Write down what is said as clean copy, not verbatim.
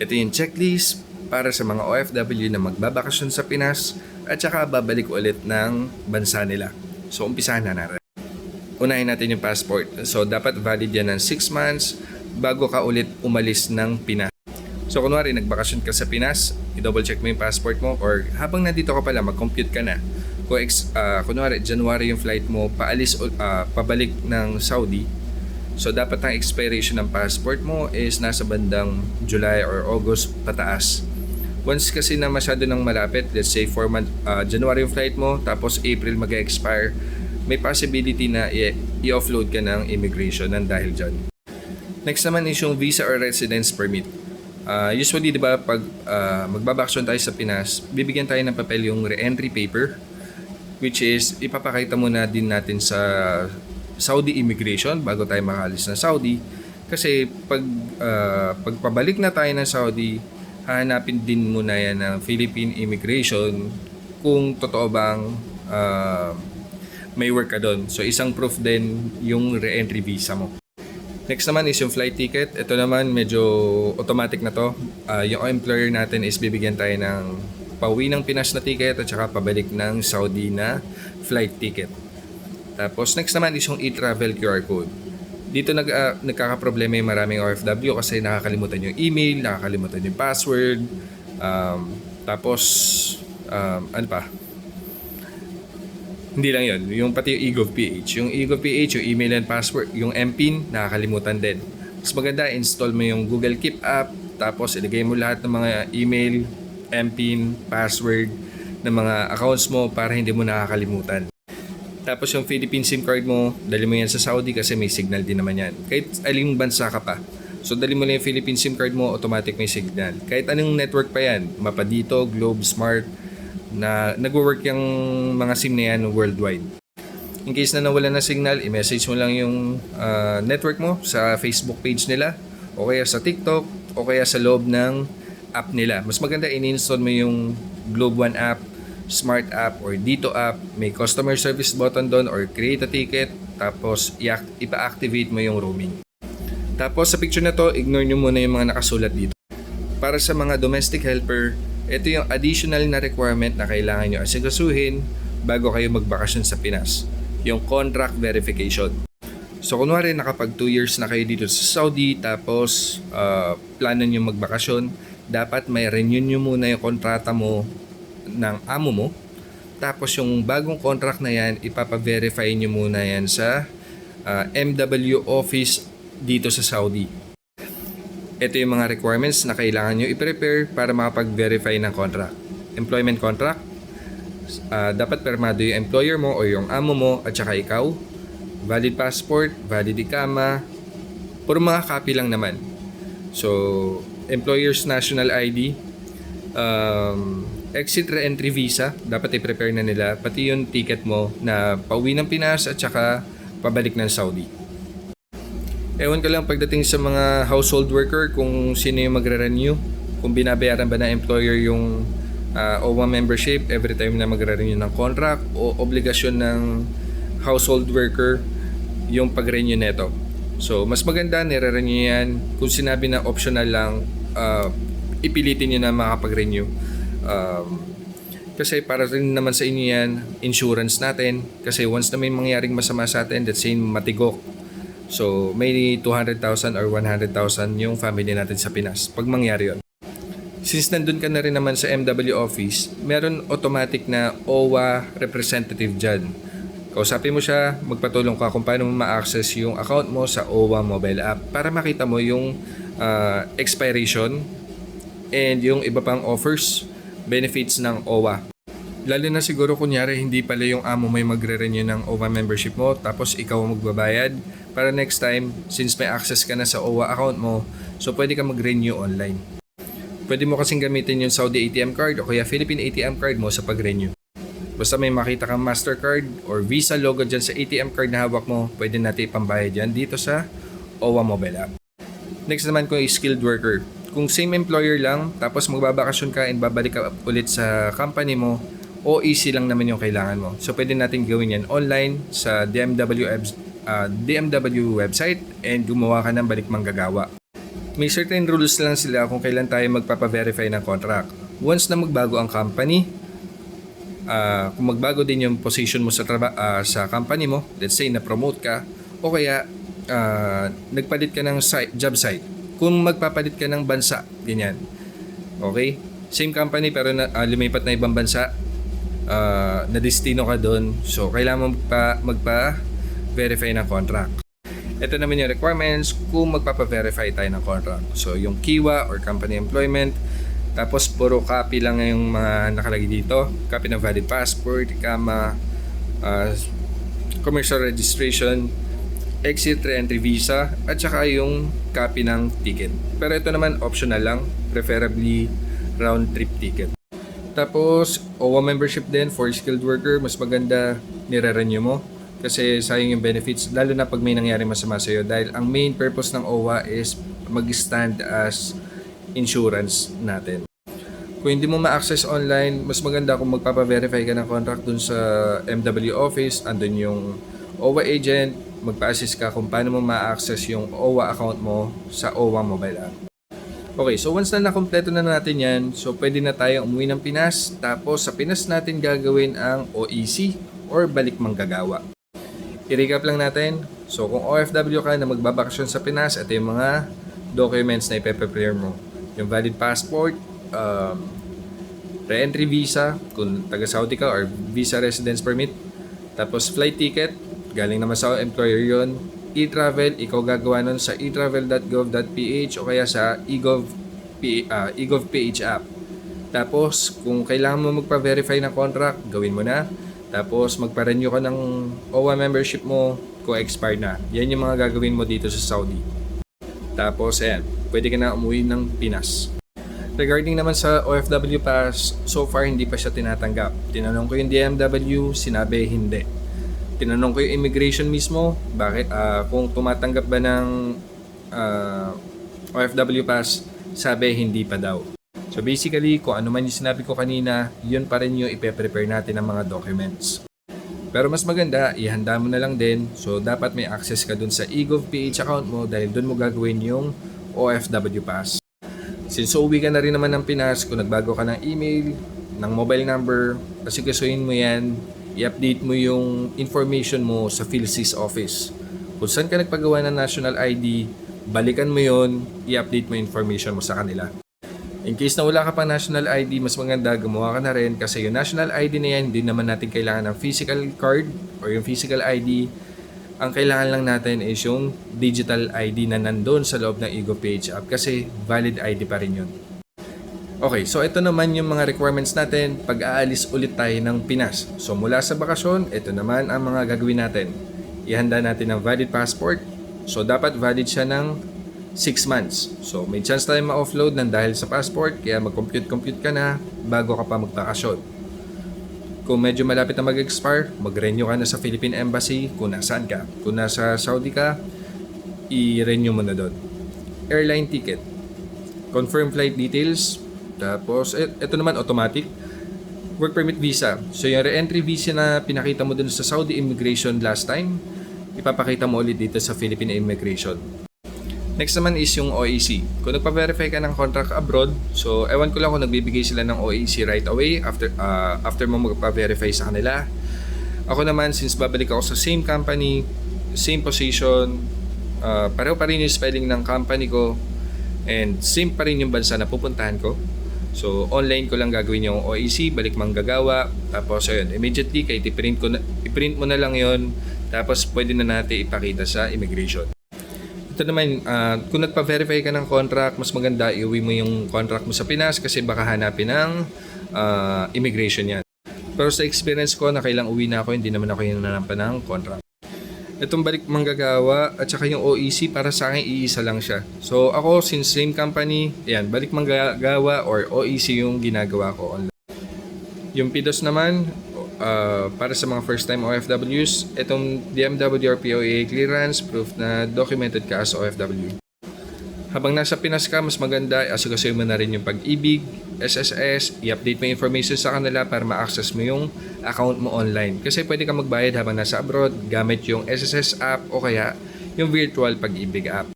Ito yung checklist para sa mga OFW na magbabakasyon sa Pinas at saka babalik ulit ng bansa nila. So, umpisahan na natin. Unahin natin yung passport. So, dapat valid yan ng 6 months bago ka ulit umalis ng Pinas. So, kunwari, nagbakasyon ka sa Pinas, i-double check mo yung passport mo, or habang nandito ka pala, mag-compute ka na. Kung kunwari, January yung flight mo, pabalik ng Saudi, so dapat ang expiration ng passport mo is nasa bandang July or August pataas. Once kasi na masyado nang malapit, let's say January yung flight mo, tapos April mag-expire, may possibility na i-offload ka ng immigration ng dahil dyan. Next naman is yung visa or residence permit. Usually, di ba, pag magbabakasyon tayo sa Pinas, bibigyan tayo ng papel yung re-entry paper, which is ipapakita muna din natin sa Saudi immigration bago tayo makalis ng Saudi. Kasi pagpabalik na tayo ng Saudi, hahanapin din muna yan ng Philippine immigration kung totoo bang may work ka doon. So, isang proof din yung re-entry visa mo. Next naman is yung flight ticket. Ito naman medyo automatic na to. Yung employer natin is bibigyan tayo ng pauwi ng Pinas na ticket at saka pabalik ng Saudi na flight ticket. Tapos next naman is yung e-travel QR code. Dito nagkakaproblema yung maraming OFW kasi nakakalimutan yung email, nakakalimutan yung password. Tapos ano pa? Hindi lang yun, yung pati yung eGovPH. Yung eGovPH, yung email and password, yung MPIN, nakakalimutan din. Mas maganda, install mo yung Google Keep app, tapos ilagay mo lahat ng mga email, MPIN, password ng mga accounts mo para hindi mo nakakalimutan. Tapos yung Philippine SIM card mo, dali mo yan sa Saudi kasi may signal din naman yan. Kahit aling bansa ka pa. So dali mo lang yung Philippine SIM card mo, automatic may signal. Kahit anong network pa yan, Mapa dito, Globe, Smart, na nagwo-work yung mga SIM na yan worldwide. In case na nawala na signal, i-message mo lang yung network mo sa Facebook page nila o kaya sa TikTok o kaya sa loob ng app nila. Mas maganda in-install mo yung Globe One app, Smart app or Dito app. May customer service button doon or create a ticket, tapos ipa-activate mo yung roaming. Tapos sa picture na to, ignore nyo muna yung mga nakasulat dito. Para sa mga domestic helper, ito yung additional na requirement na kailangan nyo asigasuhin bago kayo magbakasyon sa Pinas. Yung contract verification. So kunwari nakapag 2 years na kayo dito sa Saudi tapos plano nyo magbakasyon, dapat may renew nyo muna yung kontrata mo ng amo mo. Tapos yung bagong contract na yan, ipapa-verify nyo muna yan sa MW office dito sa Saudi. Ito yung mga requirements na kailangan nyo i-prepare para makapag-verify ng contract. Employment contract, dapat permado yung employer mo o yung amo mo at saka ikaw. Valid passport, valid ikama, puro mga copy lang naman. So, employer's national ID, exit re-entry visa, dapat i-prepare na nila, pati yung ticket mo na pauwi ng Pinas at saka pabalik ng Saudi. Ewan ko lang pagdating sa mga household worker kung sino yung magre-renew, kung binabayaran ba na employer yung OWA membership every time na magre-renew ng contract o obligasyon ng household worker yung pag-renew neto. So mas maganda nire-renew yan. Kung sinabi na optional lang, ipilitin nyo na makapag-renew. Kasi para rin naman sa inyo yan, insurance natin. Kasi once na may mangyaring masama sa atin, let's say matigok, so may 200,000 or 100,000 yung family natin sa Pinas pag mangyari yun. Since nandun ka na rin naman sa MW office, meron automatic na OWA representative dyan. Kausapin mo siya, magpatulong ka kung paano mo ma-access yung account mo sa OWA mobile app para makita mo yung expiration and yung iba pang offers, benefits ng OWA. Lalo na siguro kunyari hindi pala yung amo may magre-renew ng OWA membership mo tapos ikaw magbabayad para next time since may access ka na sa OWA account mo, so pwede ka mag-renew online. Pwede mo kasing gamitin yung Saudi ATM card o kaya Philippine ATM card mo sa pag-renew. Basta may makita kang Mastercard or Visa logo dyan sa ATM card na hawak mo, pwede natin ipambayad yan dito sa OWA mobile app. Next naman kung skilled worker. Kung same employer lang tapos magbabakasyon ka and babalik ka ulit sa company mo, OEC lang naman yung kailangan mo. So pwede natin gawin yan online sa DMW website and gumawa ka ng balik manggagawa. May certain rules lang sila kung kailan tayo magpapa-verify ng contract. Once na magbago ang company, kung magbago din yung position mo sa company mo, let's say na-promote ka, o kaya nagpalit ka ng job site. Kung magpapalit ka ng bansa, ganyan. Okay? Same company pero lumipat na ibang bansa, na destino ka doon. So, kailangan mo magpa-verify ng contract. Ito naman yung requirements kung magpapa-verify tayo ng contract. So, yung KIWA or company employment. Tapos, puro copy lang yung mga nakalagay dito. Copy ng valid passport, commercial registration, exit re-entry visa, at saka yung copy ng ticket. Pero ito naman optional lang, preferably round trip ticket. Tapos, OWA membership din for skilled worker, mas maganda nire-renew mo kasi sayang yung benefits, lalo na pag may nangyari masama sa'yo, dahil ang main purpose ng OWA is mag-stand as insurance natin. Kung hindi mo ma-access online, mas maganda kung magpapa-verify ka ng contract dun sa MW office, andun yung OWA agent, magpa-assist ka kung paano mo ma-access yung OWA account mo sa OWA mobile app. Okay, so once na nakompleto na natin yan, so pwede na tayong umuwi ng Pinas, tapos sa Pinas natin gagawin ang OEC or balik manggagawa. I-recap lang natin, so kung OFW ka na magbabakasyon sa Pinas, ito yung mga documents na ipe-prepare mo. Yung valid passport, re-entry visa, kung taga-Saudi ka, or visa residence permit, tapos flight ticket, galing naman sa employer yon. E-travel, ikaw gagawa nun sa etravel.gov.ph o kaya sa eGov.ph app. Tapos, kung kailangan mo magpa-verify ng contract, gawin mo na. Tapos, magpa-renew ka ng OWA membership mo kung expired na. Yan yung mga gagawin mo dito sa Saudi. Tapos, ayan, pwede ka na umuwi ng Pinas. Regarding naman sa OFW Pass, so far hindi pa siya tinatanggap. Tinanong ko yung DMW, sinabi hindi. Tinanong ko yung immigration mismo, bakit kung tumatanggap ba ng OFW Pass, sabi hindi pa daw. So basically, kung ano man yung sinabi ko kanina, yun pa rin yung ipe-prepare natin ng mga documents. Pero mas maganda, ihanda mo na lang din. So dapat may access ka dun sa eGov.ph account mo dahil dun mo gagawin yung OFW Pass. Since uwi ka na rin naman ng Pinas, kung nagbago ka ng email, ng mobile number, asikasuhin mo yan, i-update mo yung information mo sa PhilSys office. Kung saan ka nagpagawa ng national ID, balikan mo yon, i-update mo yung information mo sa kanila. In case na wala ka pang national ID, mas maganda gumawa ka na rin kasi yung national ID na yan, hindi naman natin kailangan ng physical card or yung physical ID. Ang kailangan lang natin is yung digital ID na nandun sa loob ng eGov.ph app kasi valid ID pa rin yun. Okay, so ito naman yung mga requirements natin pag aalis ulit tayo ng Pinas. So mula sa bakasyon, ito naman ang mga gagawin natin. Ihanda natin ng valid passport. So dapat valid siya ng 6 months. So may chance tayo ma-offload ng dahil sa passport, kaya mag-compute ka na bago ka pa magbakasyon. Kung medyo malapit na mag-expire, mag-renew ka na sa Philippine Embassy kung nasaan ka. Kung nasa Saudi ka, i-renew mo na doon. Airline ticket. Confirm flight details. Tapos, ito naman automatic. Work permit visa. So yung re-entry visa na pinakita mo doon sa Saudi Immigration last time, ipapakita mo ulit dito sa Philippine Immigration. Next naman is yung OEC. Kung nagpa-verify ka ng contract abroad, so ewan ko lang kung nagbibigay sila ng OEC right away after mo magpa-verify sa kanila. Ako naman, since babalik ako sa same company, same position, pareho pa rin yung spelling ng company ko, and same pa rin yung bansa na pupuntahan ko. So online ko lang gagawin yung OEC, balik manggagawa, tapos ayun, immediately kahit i-print mo na lang yon, tapos pwede na natin ipakita sa immigration. Ito naman, kung nagpa-verify ka ng contract, mas maganda iuwi mo yung contract mo sa Pinas kasi baka hanapin ng immigration yan. Pero sa experience ko, nakailang uwi na ako, hindi naman ako yung nanampan ng contract. Itong balik manggagawa at saka yung OEC, para sa akin iisa lang siya. So ako, since same company, yan, balik manggagawa or OEC yung ginagawa ko online. Yung PIDOS naman, para sa mga first time OFWs, itong DMW or POA clearance, proof na documented ka as OFW. Habang nasa Pinas ka, mas maganda, asikasuhin mo na rin yung Pag-ibig, SSS, i-update mo yung information sa kanila para ma-access mo yung account mo online. Kasi pwede ka magbayad habang nasa abroad gamit yung SSS app o kaya yung virtual Pag-ibig app.